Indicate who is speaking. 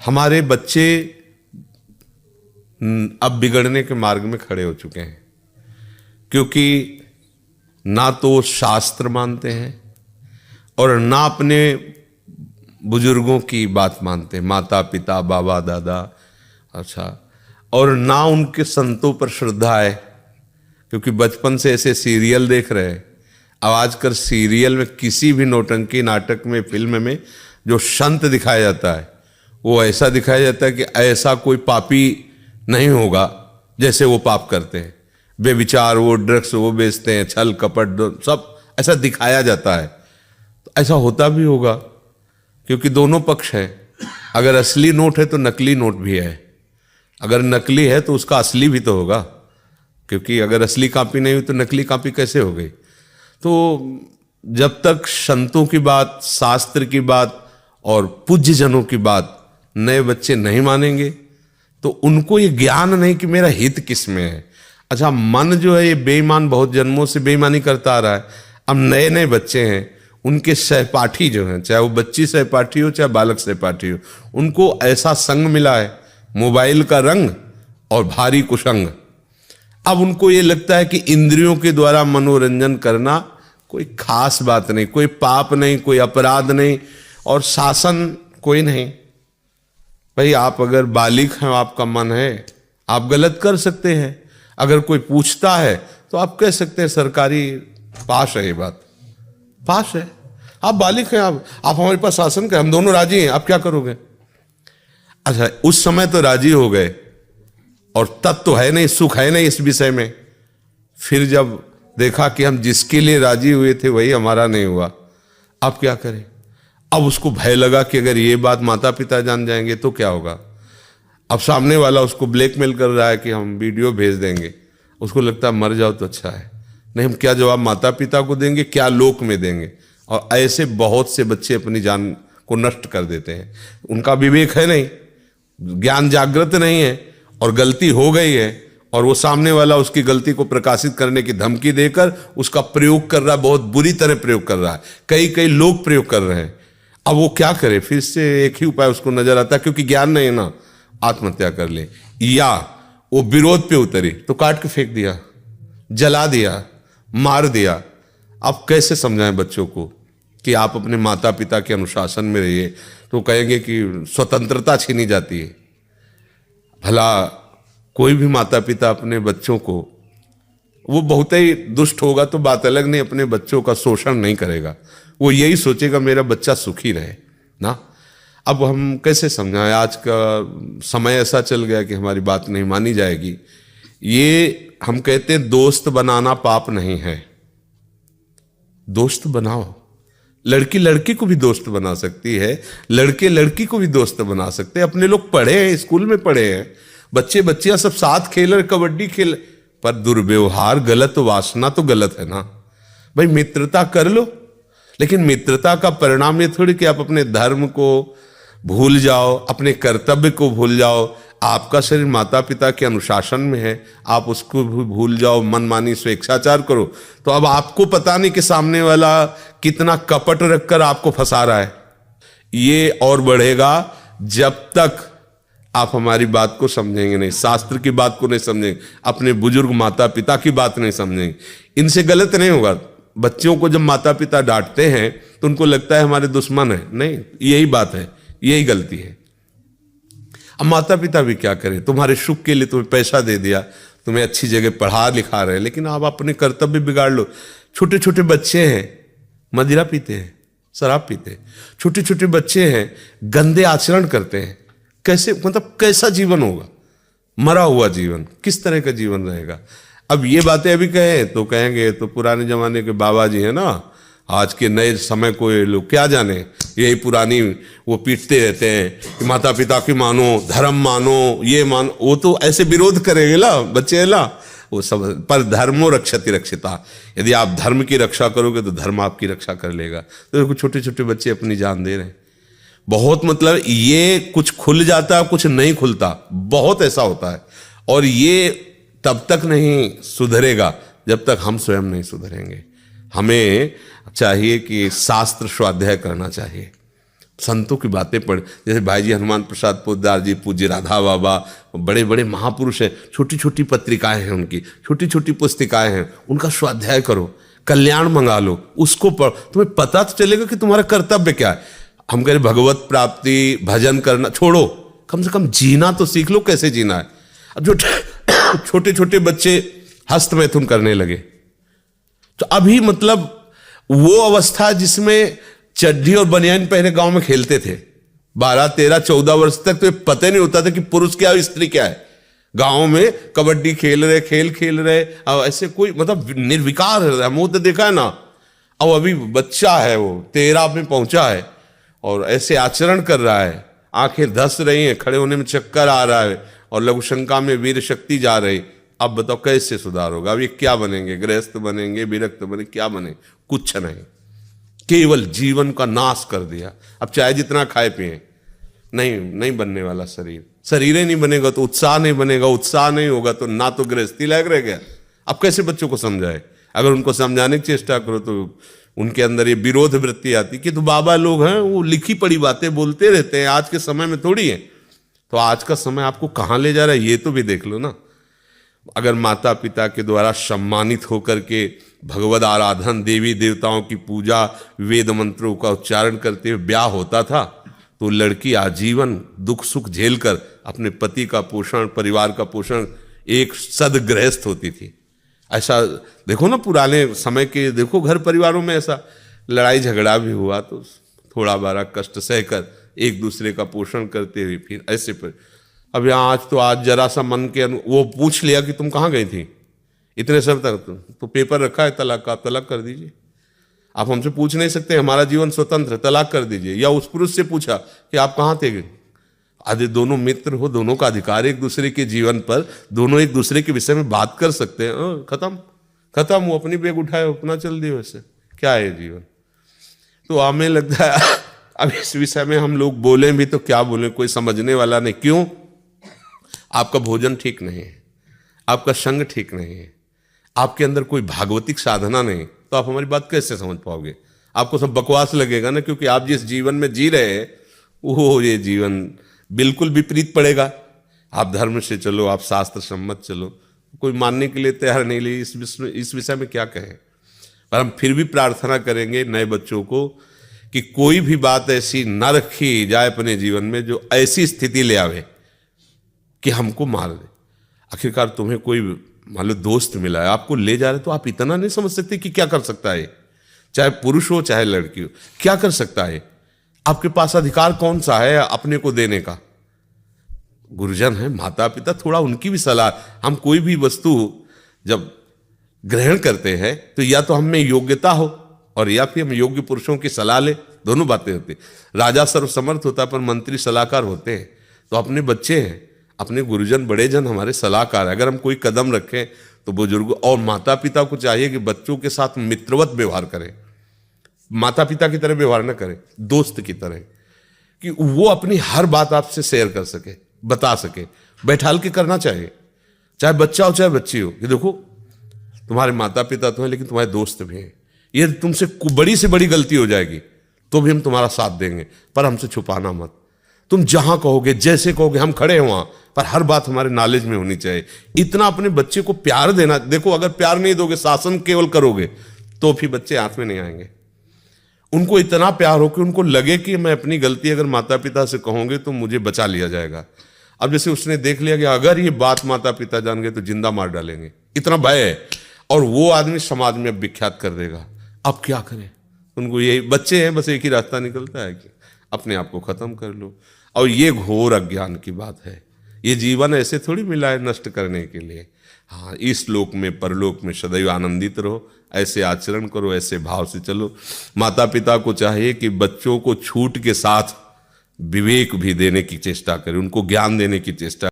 Speaker 1: हमारे बच्चे अब बिगड़ने के मार्ग में खड़े हो चुके हैं, क्योंकि ना तो शास्त्र मानते हैं और ना अपने बुजुर्गों की बात मानते हैं, माता पिता बाबा दादा, अच्छा, और ना उनके संतों पर श्रद्धा है, क्योंकि बचपन से ऐसे सीरियल देख रहे हैं। अब आजकल सीरियल में किसी भी नौटंकी नाटक में फिल्म में जो संत दिखाया जाता है वो ऐसा दिखाया जाता है कि ऐसा कोई पापी नहीं होगा जैसे वो पाप करते हैं, बेविचार, वो ड्रग्स वो बेचते हैं, छल कपट सब ऐसा दिखाया जाता है। तो ऐसा होता भी होगा, क्योंकि दोनों पक्ष है। अगर असली नोट है तो नकली नोट भी है, अगर नकली है तो उसका असली भी तो होगा, क्योंकि अगर असली कॉपी नहीं हुई तो नकली कॉपी कैसे हो गई। तो जब तक संतों की बात, शास्त्र की बात और पूज्य जनों की बात नए बच्चे नहीं मानेंगे तो उनको ये ज्ञान नहीं कि मेरा हित किस में है। अच्छा, मन जो है ये बेईमान बहुत जन्मों से बेईमानी करता आ रहा है। अब नए नए बच्चे हैं, उनके सहपाठी जो हैं, चाहे वो बच्ची सहपाठी हो चाहे बालक सहपाठी हो, उनको ऐसा संग मिला है, मोबाइल का रंग और भारी कुसंग। अब उनको ये लगता है कि इंद्रियों के द्वारा मनोरंजन करना कोई खास बात नहीं, कोई पाप नहीं, कोई अपराध नहीं और शासन कोई नहीं। भाई आप अगर बालिग हैं, आपका मन है, आप गलत कर सकते हैं। अगर कोई पूछता है तो आप कह सकते हैं सरकारी पास है, ये बात पास है, आप बालिग हैं, आप हमारे पास शासन करें, हम दोनों राजी हैं, आप क्या करोगे। अच्छा, उस समय तो राजी हो गए और तब तो है नहीं, सुख है नहीं इस विषय में। फिर जब देखा कि हम जिसके लिए राजी हुए थे वही हमारा नहीं हुआ, अब क्या करें। अब उसको भय लगा कि अगर ये बात माता पिता जान जाएंगे तो क्या होगा। अब सामने वाला उसको ब्लैकमेल कर रहा है कि हम वीडियो भेज देंगे। उसको लगता है मर जाओ तो अच्छा है, नहीं हम क्या जवाब माता पिता को देंगे, क्या लोक में देंगे। और ऐसे बहुत से बच्चे अपनी जान को नष्ट कर देते हैं। उनका विवेक है नहीं, ज्ञान जागृत नहीं है और गलती हो गई है और वो सामने वाला उसकी गलती को प्रकाशित करने की धमकी देकर उसका प्रयोग कर रहा है, बहुत बुरी तरह प्रयोग कर रहा है। कई लोग प्रयोग कर रहे हैं। अब वो क्या करे, फिर से एक ही उपाय उसको नजर आता है, क्योंकि ज्ञान नहीं है ना, आत्महत्या कर ले। या वो विरोध पे उतरी तो काट के फेंक दिया, जला दिया, मार दिया। अब कैसे समझाएं बच्चों को कि आप अपने माता पिता के अनुशासन में रहिए, तो कहेंगे कि स्वतंत्रता छीनी जाती है। भला कोई भी माता पिता अपने बच्चों को, वो बहुत ही दुष्ट होगा तो बात अलग, नहीं, अपने बच्चों का शोषण नहीं करेगा, वो यही सोचेगा मेरा बच्चा सुखी रहे ना। अब हम कैसे समझाएं, आज का समय ऐसा चल गया कि हमारी बात नहीं मानी जाएगी। ये हम कहते हैं दोस्त बनाना पाप नहीं है, दोस्त बनाओ। लड़की लड़की को भी दोस्त बना सकती है, लड़के लड़की को भी दोस्त बना सकते हैं। अपने लोग पढ़े हैं, स्कूल में पढ़े हैं, बच्चे बच्चियां सब साथ खेल रहे, कबड्डी खेल, पर दुर्व्यवहार, गलत वासना तो गलत है ना। भाई मित्रता कर लो, लेकिन मित्रता का परिणाम ये थोड़ी कि आप अपने धर्म को भूल जाओ, अपने कर्तव्य को भूल जाओ। आपका शरीर माता पिता के अनुशासन में है, आप उसको भी भूल जाओ, मनमानी स्वेच्छाचार करो, तो अब आपको पता नहीं कि सामने वाला कितना कपट रखकर आपको फंसा रहा है। ये और बढ़ेगा जब तक आप हमारी बात को समझेंगे नहीं, शास्त्र की बात को नहीं समझेंगे, अपने बुजुर्ग माता पिता की बात नहीं समझेंगे। इनसे गलत नहीं होगा। बच्चों को जब माता पिता डांटते हैं तो उनको लगता है हमारे दुश्मन है, नहीं, यही बात है, यही गलती है। अब माता पिता भी क्या करें, तुम्हारे सुख के लिए तुम्हें पैसा दे दिया, तुम्हें अच्छी जगह पढ़ा लिखा रहे, लेकिन आप अपने कर्तव्य बिगाड़ लो। छोटे छोटे बच्चे हैं, मदिरा पीते हैं, शराब पीते हैं, छोटे छोटे बच्चे हैं, गंदे आचरण करते हैं। कैसे, मतलब कैसा जीवन होगा, मरा हुआ जीवन, किस तरह का जीवन रहेगा। अब ये बातें अभी कहें तो कहेंगे तो पुराने जमाने के बाबा जी हैं ना, आज के नए समय को ये लोग क्या जाने, यही पुरानी वो पीटते रहते हैं कि माता पिता की मानो, धर्म मानो, ये मानो। वो तो ऐसे विरोध करेंगे ना बच्चे ना, वो सब। पर धर्मो रक्षति रक्षिता, यदि आप धर्म की रक्षा करोगे तो धर्म आपकी रक्षा कर लेगा। तो छोटे छोटे बच्चे अपनी जान दे रहे हैं। बहुत, मतलब ये कुछ खुल जाता है, कुछ नहीं खुलता, बहुत ऐसा होता है। और ये तब तक नहीं सुधरेगा जब तक हम स्वयं नहीं सुधरेंगे। हमें चाहिए कि शास्त्र स्वाध्याय करना चाहिए, संतों की बातें पढ़, जैसे भाई जी हनुमान प्रसाद पोद्दार जी, पूज्य राधा बाबा, बड़े बड़े महापुरुष हैं, छोटी छोटी पत्रिकाएं हैं उनकी, छोटी छोटी पुस्तिकाएं हैं, उनका स्वाध्याय करो, कल्याण मंगा लो, उसको पढ़, तुम्हें पता तो चलेगा कि तुम्हारा कर्तव्य क्या है। हम कह रहे भगवत प्राप्ति, भजन करना छोड़ो, कम से कम जीना तो सीख लो, कैसे जीना है। अब जो छोटे छोटे बच्चे हस्तमैथुन करने लगे, तो अभी मतलब वो अवस्था जिसमें चड्ढी और बनियान पहने गांव में खेलते थे, 12, 13, 14 वर्ष तक तो पता ही नहीं होता था कि पुरुष क्या और स्त्री क्या है। गांव में कबड्डी खेल रहे, खेल खेल रहे, और ऐसे कोई मतलब निर्विकार है, हम तो देखा है ना। और अभी बच्चा है, वो 13 में पहुंचा है और ऐसे आचरण कर रहा है, आंखें धस रही हैं, खड़े होने में चक्कर आ रहा है, और लघु शंका में वीर शक्ति जा रही। अब बताओ कैसे सुधार होगा? अब ये क्या बनेंगे? गृहस्थ बनेंगे, विरक्त बने, क्या बने? कुछ नहीं, केवल जीवन का नाश कर दिया। अब चाहे जितना खाए पिए, नहीं बनने वाला शरीर, शरीर ही नहीं बनेगा तो उत्साह नहीं बनेगा, उत्साह नहीं होगा तो ना तो गृहस्थी लायक रह गया। अब कैसे बच्चों को समझाए? अगर उनको समझाने की चेष्टा करो तो उनके अंदर ये विरोध वृत्ति आती कि तो बाबा लोग हैं, वो लिखी पड़ी बातें बोलते रहते हैं, आज के समय में थोड़ी है। तो आज का समय आपको कहाँ ले जा रहा है ये तो भी देख लो ना। अगर माता पिता के द्वारा सम्मानित होकर के भगवद आराधन, देवी देवताओं की पूजा, वेद मंत्रों का उच्चारण करते हुए ब्याह होता था, तो लड़की आजीवन दुख सुख झेलकर अपने पति का पोषण, परिवार का पोषण, एक सदगृहस्थ होती थी। ऐसा देखो ना पुराने समय के, देखो घर परिवारों में ऐसा लड़ाई झगड़ा भी हुआ तो थोड़ा बारा कष्ट सहकर एक दूसरे का पोषण करते हुए फिर ऐसे पर। अब यहाँ आज जरा सा मन के वो पूछ लिया कि तुम कहाँ गई थी इतने समय तक, तो पेपर रखा है तलाक का, आप तलाक कर दीजिए। आप हमसे पूछ नहीं सकते, हमारा जीवन स्वतंत्र, तलाक कर दीजिए। या उस पुरुष से पूछा कि आप कहाँ थे, आदि दोनों मित्र हो, दोनों का अधिकार एक दूसरे के जीवन पर, दोनों एक दूसरे के विषय में बात कर सकते हैं। खत्म, वो अपनी बैग उठाए अपना चल दिए, वैसे क्या है जीवन। तो हमें लगता है अब इस विषय में हम लोग बोलें भी तो क्या बोलें, कोई समझने वाला नहीं। क्यों? आपका भोजन ठीक नहीं है, आपका संग ठीक नहीं है, आपके अंदर कोई भागवतिक साधना नहीं, तो आप हमारी बात कैसे समझ पाओगे? आपको सब बकवास लगेगा ना, क्योंकि आप जिस जीवन में जी रहे हैं वो ये जीवन बिल्कुल विपरीत पड़ेगा। आप धर्म से चलो, आप शास्त्र सम्मत चलो, कोई मानने के लिए तैयार नहीं। लिए इस विषय में क्या कहें। पर हम फिर भी प्रार्थना करेंगे नए बच्चों को कि कोई भी बात ऐसी न रखी जाए अपने जीवन में जो ऐसी स्थिति ले आवे कि हमको मार दे। आखिरकार तुम्हें कोई मान लो दोस्त मिला है, आपको ले जा रहे, तो आप इतना नहीं समझ सकते कि क्या कर सकता है, चाहे पुरुष हो चाहे लड़की हो, क्या कर सकता है। आपके पास अधिकार कौन सा है अपने को देने का? गुरुजन है, माता पिता, थोड़ा उनकी भी सलाह। हम कोई भी वस्तु जब ग्रहण करते हैं तो या तो हम में योग्यता हो और या फिर हम योग्य पुरुषों की सलाह ले, दोनों बातें होती। राजा सर्वसमर्थ होता पर मंत्री सलाहकार होते हैं। तो अपने बच्चे हैं, अपने गुरुजन बड़े जन हमारे सलाहकार है। अगर हम कोई कदम रखें तो बुजुर्ग और माता पिता को चाहिए कि बच्चों के साथ मित्रवत व्यवहार करें, माता पिता की तरह व्यवहार न करें, दोस्त की तरह, कि वो अपनी हर बात आपसे शेयर कर सके, बता सके, बैठाल के करना चाहिए, चाहे बच्चा हो चाहे बच्ची हो। कि देखो तुम्हारे माता पिता तो हैं लेकिन तुम्हारे दोस्त भी हैं, ये तुमसे बड़ी से बड़ी गलती हो जाएगी तो भी हम तुम्हारा साथ देंगे, पर हमसे छुपाना मत। तुम जहां कहोगे, जैसे कहोगे, हम खड़े हैं वहां, पर हर बात हमारे नॉलेज में होनी चाहिए। इतना अपने बच्चे को प्यार देना। देखो अगर प्यार नहीं दोगे, शासन केवल करोगे, तो फिर बच्चे हाथ में नहीं आएंगे। उनको इतना प्यार हो कि उनको लगे कि मैं अपनी गलती अगर माता पिता से कहूंगे तो मुझे बचा लिया जाएगा। अब जैसे उसने देख लिया कि अगर ये बात माता पिता जान गए तो जिंदा मार डालेंगे, इतना भय है, और वो आदमी समाज में विख्यात कर देगा। अब क्या करें? उनको यही, बच्चे हैं, बस एक ही रास्ता निकलता है कि अपने आप को खत्म कर लो। और ये घोर अज्ञान की बात है। ये जीवन ऐसे थोड़ी मिला है नष्ट करने के लिए। हाँ, इस लोक में परलोक में सदैव आनंदित रहो, ऐसे आचरण करो, ऐसे भाव से चलो। माता पिता को चाहिए कि बच्चों को छूट के साथ विवेक भी देने की चेष्टा करें, उनको ज्ञान देने की चेष्टा